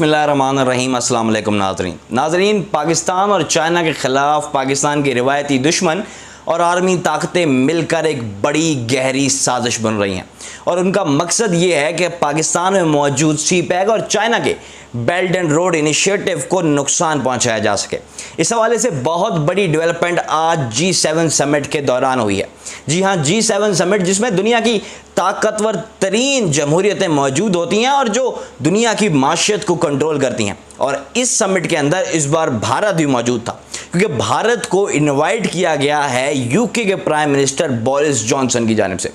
बिस्मिल्लाहिर्रहमानिर्रहीम। अस्सलाम वालेकुम नाज़रीन, पाकिस्तान और चाइना के ख़िलाफ़ पाकिस्तान के रिवायती दुश्मन और आर्मी ताकतें मिलकर एक बड़ी गहरी साजिश बन रही हैं और उनका मकसद ये है कि पाकिस्तान में मौजूद CPEC और चाइना के बेल्ट एंड रोड इनिशिएटिव को नुकसान पहुंचाया जा सके। इस हवाले से बहुत बड़ी डेवलपमेंट आज G7 समिट के दौरान हुई है। जी हाँ, G7 समिट जिसमें दुनिया की ताकतवर तरीन जमहूरियतें मौजूद होती हैं और जो दुनिया की माशियत को कंट्रोल करती हैं, और इस समिट के अंदर इस बार भारत भी मौजूद था क्योंकि भारत को इनवाइट किया गया है यूके के प्राइम मिनिस्टर बोरिस जॉनसन की जानिब से।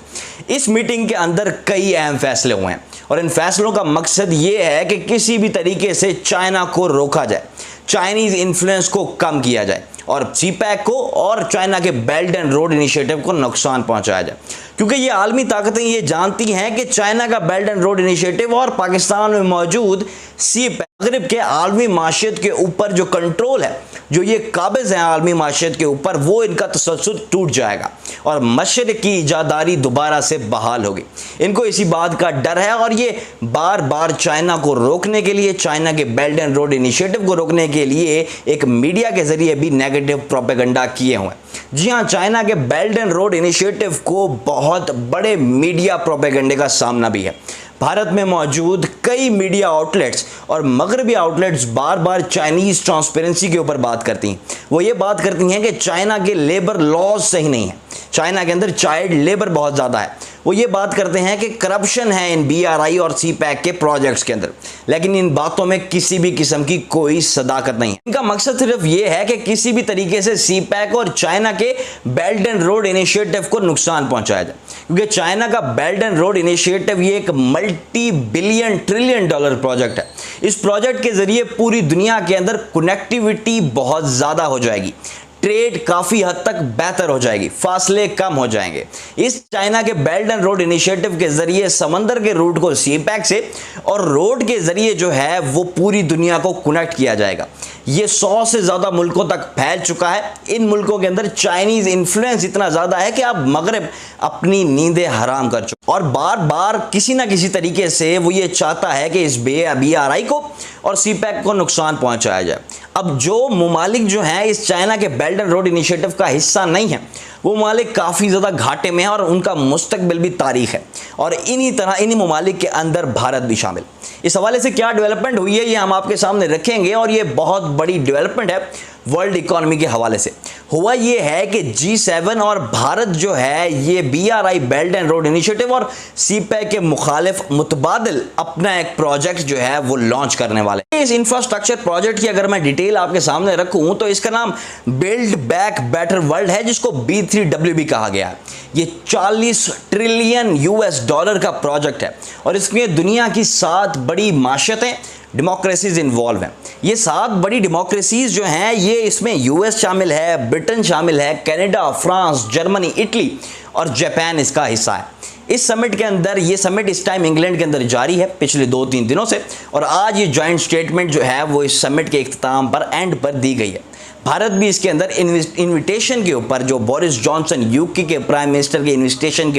इस मीटिंग के अंदर कई अहम फैसले हुए हैं और इन फैसलों का मकसद ये है कि किसी भी तरीके से चाइना को रोका जाए, चाइनीज़ इन्फ्लुएंस को कम किया जाए और CPEC को और चाइना के बेल्ट एंड रोड इनिशिएटिव को नुकसान पहुंचाया जाए, क्योंकि ये आलमी ताकतें ये जानती हैं कि चाइना का बेल्ट एंड रोड इनिशिएटिव और पाकिस्तान में मौजूद CPEC मगरिब के आलमी माशियत के ऊपर जो कंट्रोल है, जो ये काबिज हैं आलमी माशियत के ऊपर, वो इनका तसल्सुल टूट जाएगा और मशरिक़ की इजादारी दोबारा से बहाल होगी। इनको इसी बात का डर है और ये बार बार चाइना को रोकने के लिए, चाइना के बेल्ट एंड रोड इनिशिएटिव को रोकने के लिए एक मीडिया के जरिए भी नेगेटिव प्रोपेगेंडा किए हुए हैं। जी हाँ, चाइना के बेल्ट एंड रोड इनिशिएटिव को बहुत बड़े मीडिया प्रोपेगेंडे का सामना भी है। भारत में मौजूद कई मीडिया आउटलेट्स और मगरबी आउटलेट्स बार बार चाइनीज़ ट्रांसपेरेंसी के ऊपर बात करती हैं। वो ये बात करती हैं कि चाइना के लेबर लॉज सही नहीं है, चाइना के अंदर चाइल्ड लेबर बहुत ज़्यादा है। वो ये बात करते हैं कि करप्शन है इन BRI और CPEC के प्रोजेक्ट्स के अंदर, लेकिन इन बातों में किसी भी किस्म की कोई सदाकत नहीं है। इनका मकसद सिर्फ ये है कि किसी भी तरीके से CPEC और चाइना के बेल्ट एंड रोड इनिशिएटिव को नुकसान पहुंचाया जाए, क्योंकि चाइना का बेल्ट एंड रोड इनिशिएटिव ये एक $multi-billion ट्रिलियन प्रोजेक्ट है। इस प्रोजेक्ट के जरिए पूरी दुनिया के अंदर कनेक्टिविटी बहुत ज़्यादा हो जाएगी, ट्रेड काफ़ी हद तक बेहतर हो जाएगी, फासले कम हो जाएंगे। इस चाइना के बेल्ट एंड रोड इनिशिएटिव के जरिए समंदर के रूट को CPEC से और रोड के जरिए जो है वो पूरी दुनिया को कनेक्ट किया जाएगा। ये 100 से ज़्यादा मुल्कों तक फैल चुका है। इन मुल्कों के अंदर चाइनीज़ इन्फ्लुएंस इतना ज़्यादा है कि अब मगरिब अपनी नींदें हराम कर चुका और बार बार किसी ना किसी तरीके से वो ये चाहता है कि इस BRI को और CPEC को नुकसान पहुंचाया जाए। अब जो ममालिक जो हैं इस चाइना के बेल्ट एंड रोड इनिशिएटिव का हिस्सा नहीं है, वो ममालिक काफ़ी ज़्यादा घाटे में है और उनका मुस्तकबिल भी तारीख है, और इन्हीं ममालिक के अंदर भारत भी शामिल। इस हवाले से क्या डेवलपमेंट हुई है ये हम आपके सामने रखेंगे, और ये बहुत बड़ी डेवलपमेंट है वर्ल्ड इकॉनमी के हवाले से। हुआ ये है कि G7 और भारत जो है ये BRI belt and road initiative और CPEC के मुखालिफ मुतबादिल अपना एक प्रोजेक्ट जो है वो लॉन्च करने वाले। इस इंफ्रास्ट्रक्चर प्रोजेक्ट की अगर मैं डिटेल आपके सामने रखूं तो इसका नाम बिल्ड बैक बेटर वर्ल्ड है, जिसको B3W भी कहा गया है। ये $40 ट्रिलियन का प्रोजेक्ट है और इसमें दुनिया की 7 बड़ी माशियतें, डेमोक्रेसीज इन्वॉल्व हैं। ये 7 बड़ी डेमोक्रेसीज जो हैं ये इसमें US शामिल है, ब्रिटेन शामिल है, कनाडा, फ्रांस, जर्मनी, इटली और जापान इसका हिस्सा है। इस समिट के अंदर, ये समिट इस टाइम इंग्लैंड के अंदर जारी है पिछले 2-3 दिनों से, और आज ये जॉइंट स्टेटमेंट जो है वो इस समिट के इख्तिताम पर एंड पर दी गई है। भारत भी इसके अंदर इन्विटेशन के ऊपर, जो बोरिस जॉनसन यूके के प्राइम मिनिस्टर के इन्विटेशन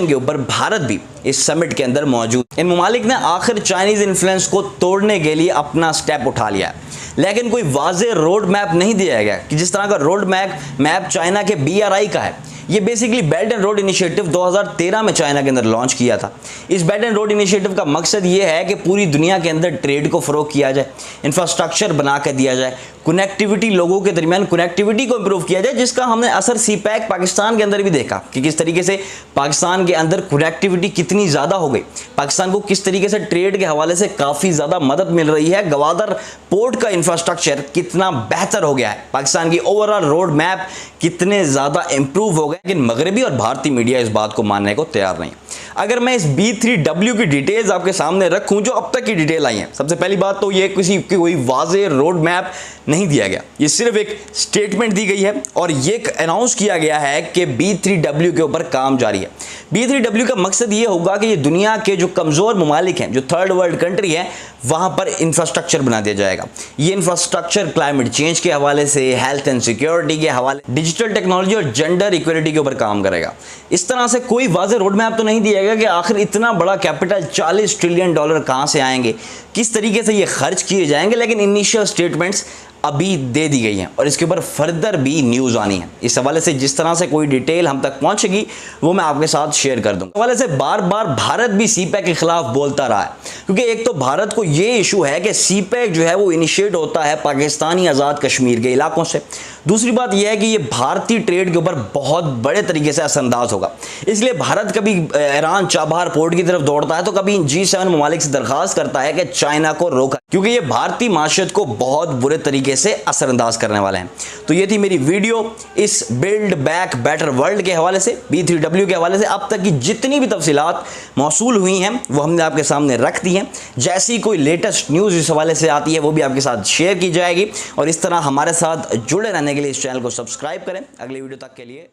के ऊपर भारत भी इस समिट के अंदर मौजूद। इन ममालिक ने आखिर चाइनीज़ इन्फ्लुएंस को तोड़ने के लिए अपना स्टेप उठा लिया है, लेकिन कोई वाज़ेह रोड मैप नहीं दिया गया कि जिस तरह का रोड मैप चाइना के BRI का है। ये basically belt and road initiative 2013 में चाइना के अंदर लॉन्च किया था। इस बेल्ट एंड रोड इनिशिएटिव का मकसद ये है कि पूरी दुनिया के अंदर ट्रेड को फ़रोग किया जाए, इंफ्रास्ट्रक्चर बना कर दिया जाए, कनेक्टिविटी, लोगों के दरमियान कनेक्टिविटी को इंप्रूव किया जाए, जिसका हमने असर CPEC पाकिस्तान के अंदर भी देखा कि किस तरीके से पाकिस्तान के अंदर कनेक्टिविटी कितनी ज़्यादा हो गई। पाकिस्तान को किस तरीके से ट्रेड के हवाले से काफ़ी ज़्यादा मदद मिल रही है। गवादर पोर्ट का इंफ्रास्ट्रक्चर कितना बेहतर हो गया है, पाकिस्तान की ओवरऑल रोड मैप कितने ज़्यादा इंप्रूव हो गए, लेकिन मगरबी और भारतीय मीडिया इस बात को मानने को तैयार नहीं। अगर मैं इस B3W की डिटेल्स आपके सामने रखूं, जो अब तक की डिटेल आई हैं, सबसे पहली बात तो ये कोई वाज़ेह रोड मैप नहीं दिया गया, ये सिर्फ एक स्टेटमेंट दी गई है और ये अनाउंस किया गया है कि B3W के ऊपर काम जारी है। B3W का मकसद ये होगा कि ये दुनिया के जो कमज़ोर ममालिक हैं, जो थर्ड वर्ल्ड कंट्री हैं, वहाँ पर इंफ्रास्ट्रक्चर बना दिया जाएगा। ये इंफ्रास्ट्रक्चर क्लाइमेट चेंज के हवाले से, हेल्थ एंड सिक्योरिटी के हवाले, डिजिटल टेक्नोलॉजी और जेंडर इक्वलिटी के ऊपर काम करेगा। इस तरह से कोई वाज़ेह रोड मैप तो नहीं दिया गया कि आखिर इतना बड़ा कैपिटल $40 ट्रिलियन कहाँ से आएंगे, किस तरीके से ये खर्च किए जाएंगे, लेकिन इनिशियल स्टेटमेंट्स अभी दे दी गई हैं और इसके ऊपर फर्दर भी न्यूज़ आनी है। इस हवाले से जिस तरह से कोई डिटेल हम तक पहुंचेगी वो मैं आपके साथ शेयर कर दूंगा। इस हवाले से बार बार भारत भी सीपैक के खिलाफ बोलता रहा है, क्योंकि एक तो भारत को ये इशू है कि सीपैक जो है वो इनिशिएट होता है पाकिस्तानी आज़ाद कश्मीर के इलाकों से। दूसरी बात यह है कि ये भारतीय ट्रेड के ऊपर बहुत बड़े तरीके से असरअंदाज होगा, इसलिए भारत कभी ईरान चाबहार पोर्ट की तरफ दौड़ता है तो कभी G7 ममालिक से दरख्वास्त करता है कि चाइना को रोका, क्योंकि ये भारतीय माशरत को बहुत बुरे तरीके से असरअंदाज करने वाले हैं। तो ये थी मेरी वीडियो इस बिल्ड बैक बेटर वर्ल्ड के हवाले से, B3W के हवाले से। अब तक की जितनी भी तफसीलात मौसूल हुई हैं वो हमने आपके सामने रख दी हैं। जैसी कोई लेटेस्ट न्यूज़ इस हवाले से आती है वो भी आपके साथ शेयर की जाएगी, और इस तरह हमारे साथ जुड़े रहने के लिए इस चैनल को सब्सक्राइब करें। अगली वीडियो तक के लिए